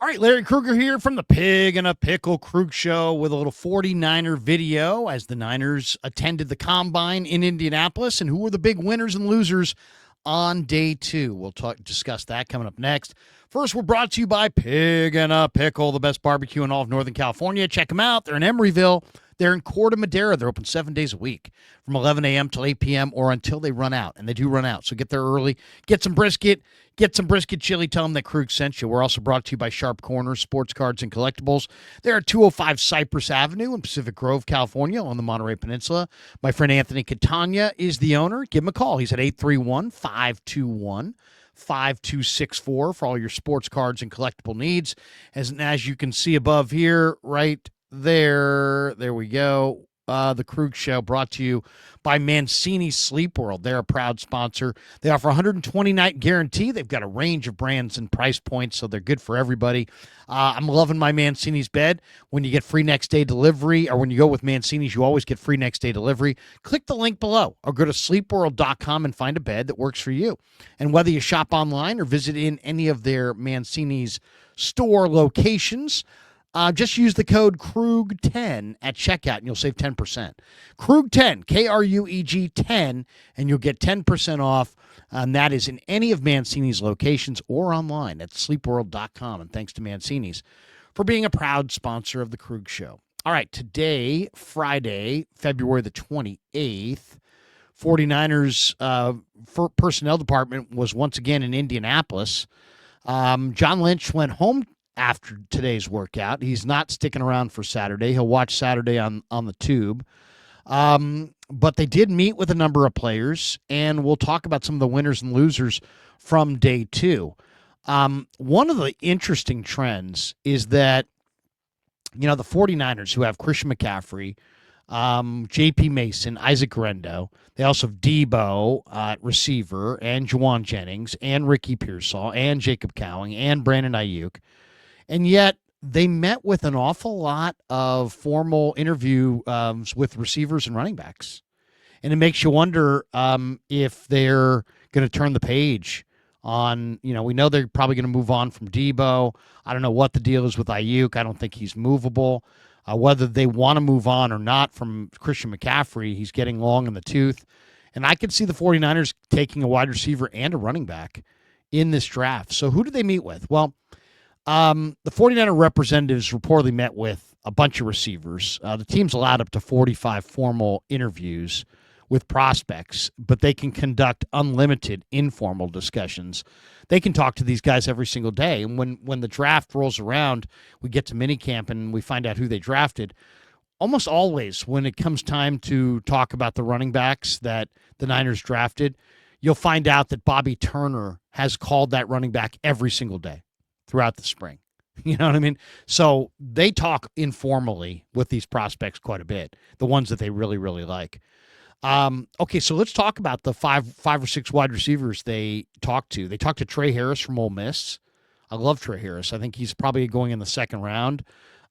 All right, Larry Krueger here from the Pig and a Pickle Krug Show with a little 49er video as the Niners attended the Combine in Indianapolis and who were the big winners and losers on day two. We'll discuss that coming up next. First, we're brought to you by Pig and a Pickle, the best barbecue in all of Northern California. Check them out. They're in Emeryville. They're in Corte Madera. They're open 7 days a week from 11 a.m. till 8 p.m. or until they run out. And they do run out. So get there early. Get some brisket. Get some brisket chili. Tell them that Krug sent you. We're also brought to you by Sharp Corners, Sports Cards, and Collectibles. They're at 205 Cypress Avenue in Pacific Grove, California on the Monterey Peninsula. My friend Anthony Catania is the owner. Give him a call. He's at 831-521-5264 for all your sports cards and collectible needs. As you can see above here, right there we go. The Krug Show brought to you by Mancini Sleep World. They're a proud sponsor. They offer 120-night guarantee. They've got a range of brands and price points, so they're good for everybody. I'm loving my Mancini's bed. When you get free next-day delivery, or when you go with Mancini's, you always get free next-day delivery. Click the link below, or go to sleepworld.com and find a bed that works for you. And whether you shop online or visit in any of their Mancini's store locations, just use the code KRUG10 at checkout, and you'll save 10%. KRUG10, K-R-U-E-G 10, and you'll get 10% off, and that is in any of Mancini's locations or online at sleepworld.com. And thanks to Mancini's for being a proud sponsor of the Krug Show. All right, today, Friday, February the 28th, 49ers personnel department was once again in Indianapolis. John Lynch went home after today's workout. He's not sticking around for Saturday. He'll watch Saturday on the tube. But they did meet with a number of players, and we'll talk about some of the winners and losers from day two. One of the interesting trends is that, the 49ers, who have Christian McCaffrey, J.P. Mason, Isaac Guerendo. They also have Debo at receiver, and Juwan Jennings, and Ricky Pearsall, and Jacob Cowing, and Brandon Ayuk. And yet they met with an awful lot of formal interview with receivers and running backs. And it makes you wonder if they're going to turn the page on, we know they're probably going to move on from Debo. I don't know what the deal is with Ayuk. I don't think he's movable. Whether they want to move on or not from Christian McCaffrey, he's getting long in the tooth. And I could see the 49ers taking a wide receiver and a running back in this draft. So who did they meet with? Well, the 49er representatives reportedly met with a bunch of receivers. The team's allowed up to 45 formal interviews with prospects, but they can conduct unlimited informal discussions. They can talk to these guys every single day. And when the draft rolls around, we get to minicamp and we find out who they drafted. Almost always when it comes time to talk about the running backs that the Niners drafted, you'll find out that Bobby Turner has called that running back every single day throughout the spring. You know what I mean? So they talk informally with these prospects quite a bit, the ones that they really, really like. Okay, so let's talk about the five or six wide receivers they talked to. They talked to Trey Harris from Ole Miss. I love Trey Harris. I think he's probably going in the second round.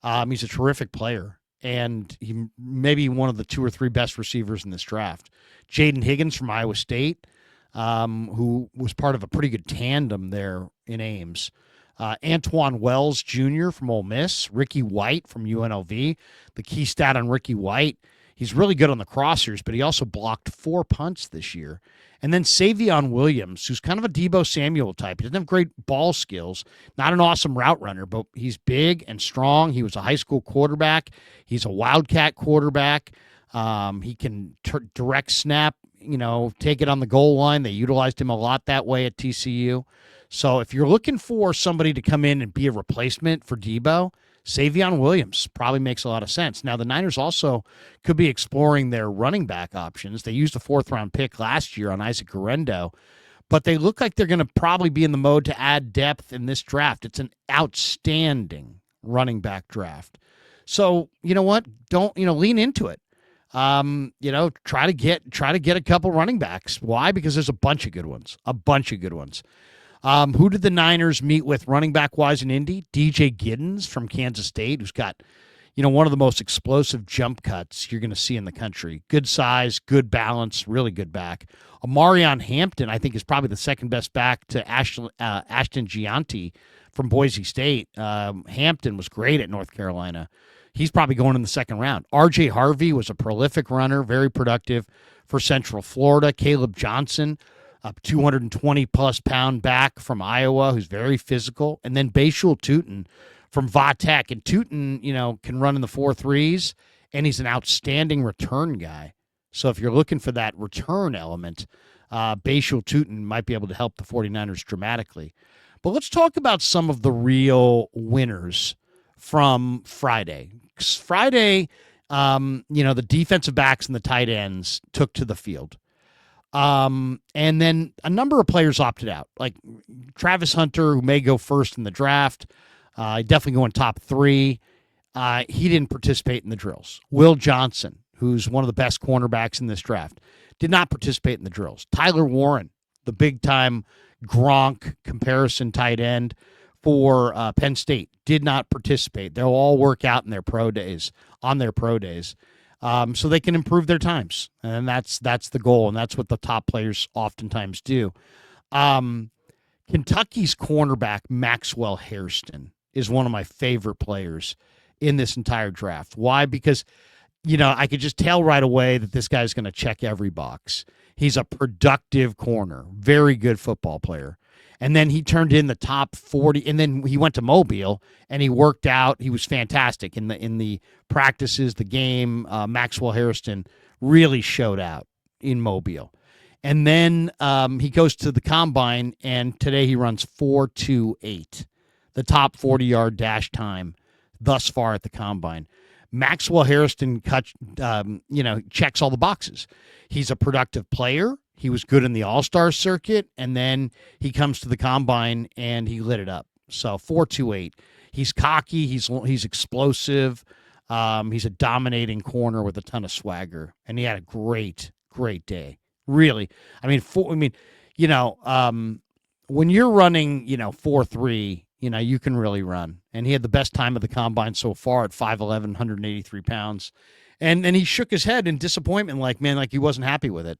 He's a terrific player, and he may be one of the two or three best receivers in this draft. Jaden Higgins from Iowa State, who was part of a pretty good tandem there in Ames. Antoine Wells Jr. from Ole Miss, Ricky White from UNLV. The key stat on Ricky White, he's really good on the crossers, but he also blocked 4 punts this year. And then Savion Williams, who's kind of a Debo Samuel type. He doesn't have great ball skills, not an awesome route runner, but he's big and strong. He was a high school quarterback. He's a Wildcat quarterback. He can direct snap, take it on the goal line. They utilized him a lot that way at TCU. So if you're looking for somebody to come in and be a replacement for Debo, Savion Williams probably makes a lot of sense. Now, the Niners also could be exploring their running back options. They used a fourth-round pick last year on Isaac Guerendo, but they look like they're going to probably be in the mode to add depth in this draft. It's an outstanding running back draft. So, you know what? Don't, lean into it. Try to get a couple running backs. Why? Because there's a bunch of good ones. Who did the Niners meet with running back wise in Indy? DJ Giddens from Kansas State, who's got, one of the most explosive jump cuts you're going to see in the country. Good size, good balance, really good back. Amarion Hampton, I think, is probably the second best back to Ashton Gianti from Boise State. Hampton was great at North Carolina. He's probably going in the second round. R.J. Harvey was a prolific runner, very productive for Central Florida. Caleb Johnson, a 220-plus pound back from Iowa, who's very physical. And then Bashul Tootin from Va Tech. And Tootin, can run in the 4.3s, and he's an outstanding return guy. So if you're looking for that return element, Bashul Tootin might be able to help the 49ers dramatically. But let's talk about some of the real winners from Friday. Friday, the defensive backs and the tight ends took to the field. And then a number of players opted out, like Travis Hunter, who may go first in the draft. Definitely going top 3. He didn't participate in the drills. Will Johnson, who's one of the best cornerbacks in this draft, did not participate in the drills. Tyler Warren, the big-time Gronk comparison tight end for Penn State, did not participate. They'll all work out in their pro days, so they can improve their times. And that's the goal, and that's what the top players oftentimes do. Kentucky's cornerback, Maxwell Hairston, is one of my favorite players in this entire draft. Why? Because, I could just tell right away that this guy's going to check every box. He's a productive corner, very good football player. And then he turned in the top 40, and then he went to Mobile, and he worked out. He was fantastic in the practices, the game. Maxwell Hairston really showed out in Mobile. And then he goes to the combine, and today he runs 4.28, the top 40-yard dash time thus far at the combine. Maxwell Hairston checks all the boxes. He's a productive player. He was good in the All-Star circuit, and then he comes to the combine and he lit it up. So 4.28. He's cocky. He's explosive. He's a dominating corner with a ton of swagger, and he had a great day. Really, when you're running, 4.3, you can really run. And he had the best time of the combine so far at 5'11", 183 pounds. And he shook his head in disappointment, like he wasn't happy with it.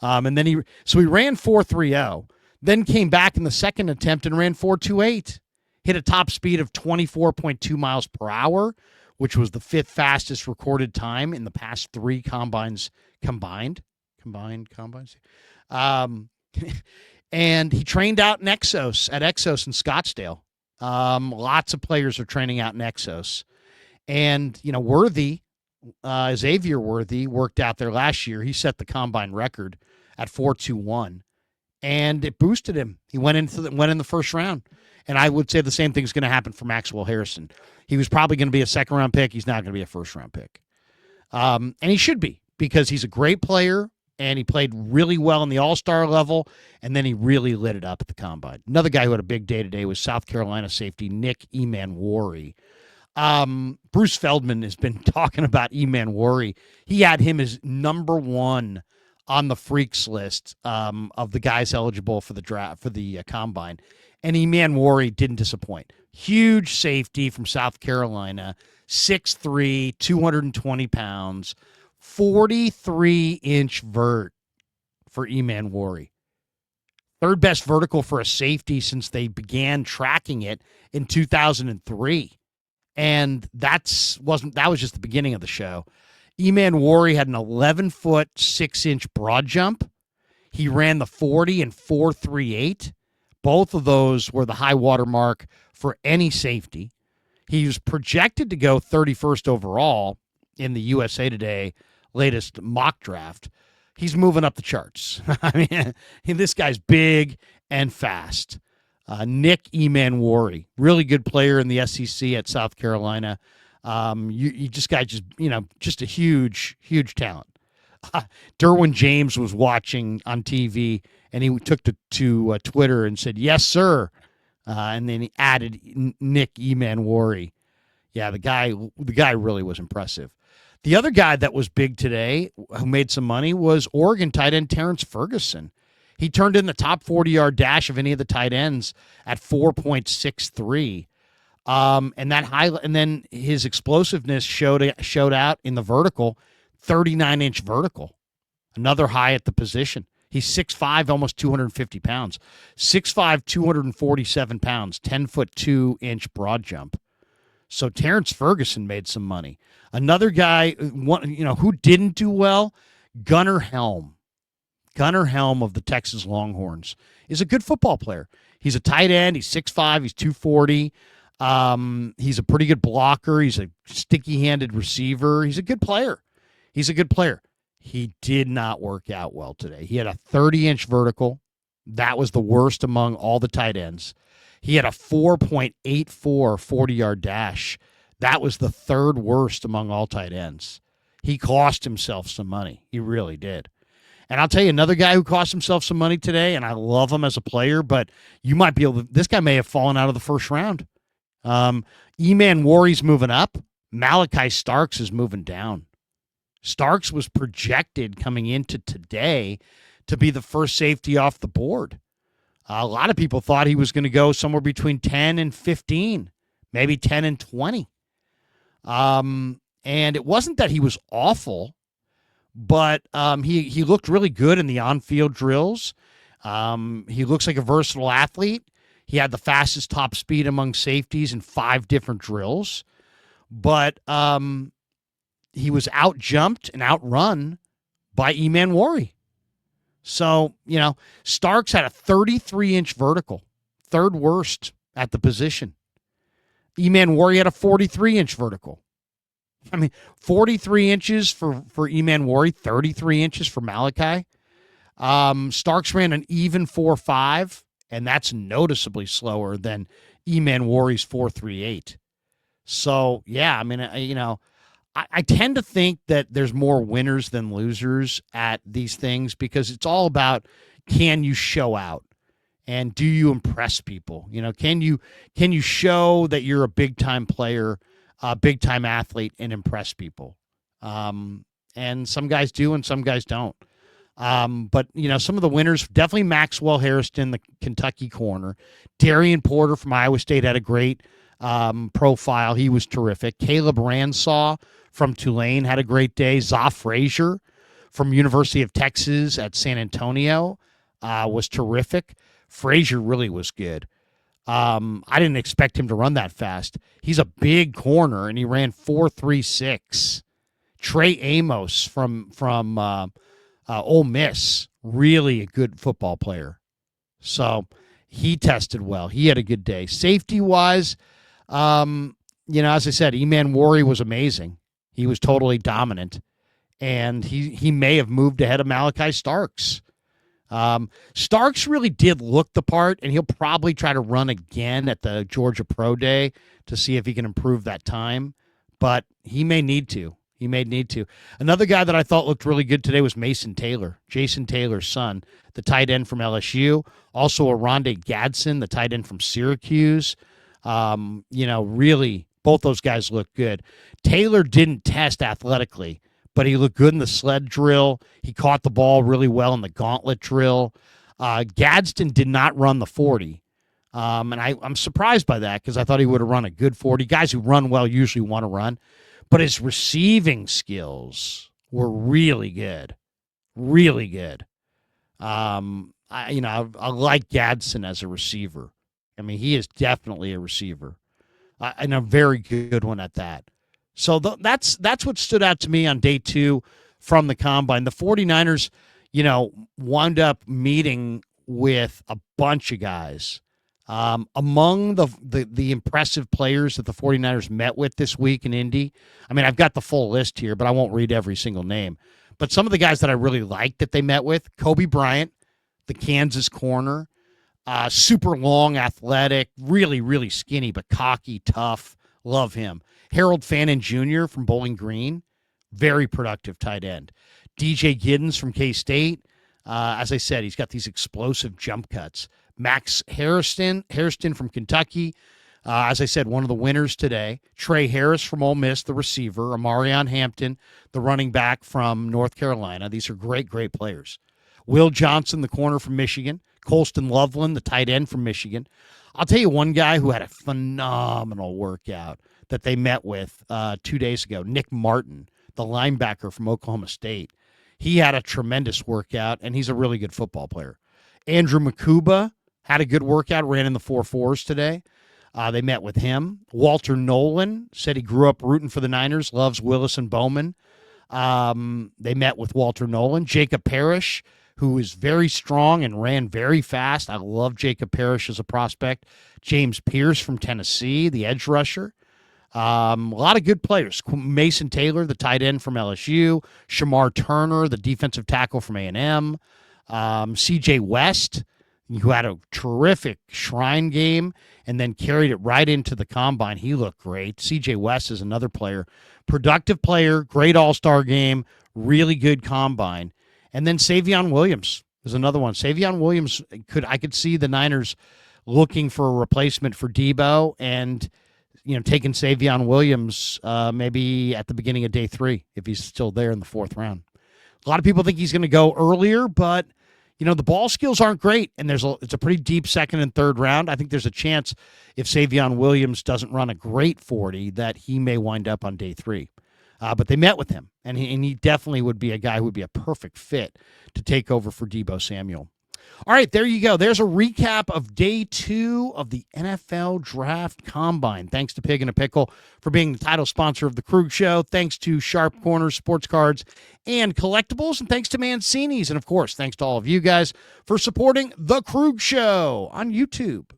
And then he ran 4.30, then came back in the second attempt and ran 4.28, hit a top speed of 24.2 miles per hour, which was the 5th fastest recorded time in the past 3 combines combined. And he trained out in Exos in Scottsdale. Lots of players are training out in Exos. And, Worthy, Xavier Worthy, worked out there last year. He set the combine record at 4.21, and it boosted him. He went in the first round. And I would say the same thing is going to happen for Maxwell Hairston. He was probably going to be a second-round pick. He's not going to be a first-round pick. And he should be, because he's a great player, and he played really well in the All-Star level, and then he really lit it up at the combine. Another guy who had a big day today was South Carolina safety Nick Emanwori. Bruce Feldman has been talking about Emanwori. He had him as number 1 on the freaks list of the guys eligible for the draft, for the combine. And Emanwori didn't disappoint. Huge safety from South Carolina, 6'3", 220 pounds, 43-inch vert for Emanwori. Third best vertical for a safety since they began tracking it in 2003. And that was just the beginning of the show. Emanwori had an 11-foot, 6-inch broad jump. He ran the 40 in 4.38. Both of those were the high water mark for any safety. He was projected to go 31st overall in the USA Today latest mock draft. He's moving up the charts. This guy's big and fast. Nick Emanwori, really good player in the SEC at South Carolina. Just a huge, huge talent. Derwin James was watching on TV, and he took to Twitter and said, "Yes, sir," and then he added Nick Emanwori. Yeah, the guy really was impressive. The other guy that was big today, who made some money, was Oregon tight end Terrence Ferguson. He turned in the top 40-yard dash of any of the tight ends at 4.63. And then his explosiveness showed out in the vertical, 39-inch vertical, another high at the position. He's 6'5", almost 250 pounds. 6'5", 247 pounds, 10-foot 2-inch broad jump. So Terrence Ferguson made some money. Another guy, who didn't do well, Gunnar Helm. Gunnar Helm of the Texas Longhorns is a good football player. He's a tight end. He's 6'5", he's 240. He's a pretty good blocker. He's a sticky-handed receiver. He's a good player. He did not work out well today. He had a 30-inch vertical. That was the worst among all the tight ends. He had a 4.84 40-yard dash. That was the third worst among all tight ends. He cost himself some money. He really did. And I'll tell you another guy who cost himself some money today, and I love him as a player, but you might be able to, this guy may have fallen out of the first round. Eman Warri's moving up. Malachi Starks is moving down. Starks was projected coming into today to be the first safety off the board. A lot of people thought he was going to go somewhere between 10 and 15, maybe 10 and 20. And it wasn't that he was awful, but he looked really good in the on-field drills. He looks like a versatile athlete. He had the fastest top speed among safeties in 5 different drills. But he was out-jumped and outrun by Eman Wari. So, Starks had a 33-inch vertical, third worst at the position. Eman Wari had a 43-inch vertical. 43 inches for Eman Wari, 33 inches for Malachi. Starks ran an even 4.5, and that's noticeably slower than Eman Wari's 4.38. So, yeah, I tend to think that there's more winners than losers at these things because it's all about, can you show out and do you impress people? Can you show that you're a big time player, a big time athlete, and impress people? And some guys do and some guys don't. But some of the winners, definitely Maxwell Harrison, the Kentucky corner. Darian Porter from Iowa State had a great profile. He was terrific. Caleb Ransaw from Tulane had a great day. Zoff Frazier from University of Texas at San Antonio was terrific. Frazier really was good. I didn't expect him to run that fast. He's a big corner, and he ran 4.36. Trey Amos from Ole Miss, really a good football player. So he tested well. He had a good day. Safety-wise, as I said, Eman Wari was amazing. He was totally dominant, and he may have moved ahead of Malachi Starks. Starks really did look the part, and he'll probably try to run again at the Georgia Pro Day to see if he can improve that time, but he may need to. Another guy that I thought looked really good today was Mason Taylor, Jason Taylor's son, the tight end from LSU. Also, Rondé Gadsden, the tight end from Syracuse. Really, both those guys look good. Taylor didn't test athletically, but he looked good in the sled drill. He caught the ball really well in the gauntlet drill. Gadsden did not run the 40. And I'm surprised by that because I thought he would have run a good 40. Guys who run well usually want to run. But his receiving skills were really good. Really good. I like Gadsden as a receiver. He is definitely a receiver. And a very good one at that. So that's what stood out to me on day 2 from the Combine. The 49ers, wound up meeting with a bunch of guys. Among the impressive players that the 49ers met with this week in Indy, I've got the full list here, but I won't read every single name. But some of the guys that I really liked that they met with, Kobe Bryant, the Kansas corner, super long, athletic, really, really skinny, but cocky, tough. Love him. Harold Fannin Jr. from Bowling Green, very productive tight end. DJ Giddens from K-State. As I said, he's got these explosive jump cuts. Max Hairston from Kentucky. As I said, one of the winners today. Trey Harris from Ole Miss, the receiver. Amarion Hampton, the running back from North Carolina. These are great, great players. Will Johnson, the corner from Michigan. Colston Loveland, the tight end from Michigan. I'll tell you one guy who had a phenomenal workout that they met with 2 days ago, Nick Martin, the linebacker from Oklahoma State. He had a tremendous workout, and he's a really good football player. Andrew Makuba had a good workout, ran in the 4.4s today. They met with him. Walter Nolan said he grew up rooting for the Niners, loves Willis and Bowman. They met with Walter Nolan. Jacob Parrish, who is very strong and ran very fast. I love Jacob Parrish as a prospect. James Pierce from Tennessee, the edge rusher. A lot of good players. Mason Taylor, the tight end from LSU. Shamar Turner, the defensive tackle from A&M. C.J. West, who had a terrific Shrine game and then carried it right into the combine. He looked great. C.J. West is another player. Productive player, great all-star game, really good combine. And then Savion Williams is another one. Savion Williams, I could see the Niners looking for a replacement for Debo and taking Savion Williams maybe at the beginning of day 3 if he's still there in the 4th round. A lot of people think he's going to go earlier, but the ball skills aren't great, and it's a pretty deep 2nd and 3rd round. I think there's a chance if Savion Williams doesn't run a great 40 that he may wind up on day 3. But they met with him, and he definitely would be a guy who would be a perfect fit to take over for Debo Samuel. All right, there you go. There's a recap of day 2 of the NFL Draft Combine. Thanks to Pig and a Pickle for being the title sponsor of the Krug Show. Thanks to Sharp Corners, Sports Cards, and Collectibles. And thanks to Mancini's. And, of course, thanks to all of you guys for supporting the Krug Show on YouTube.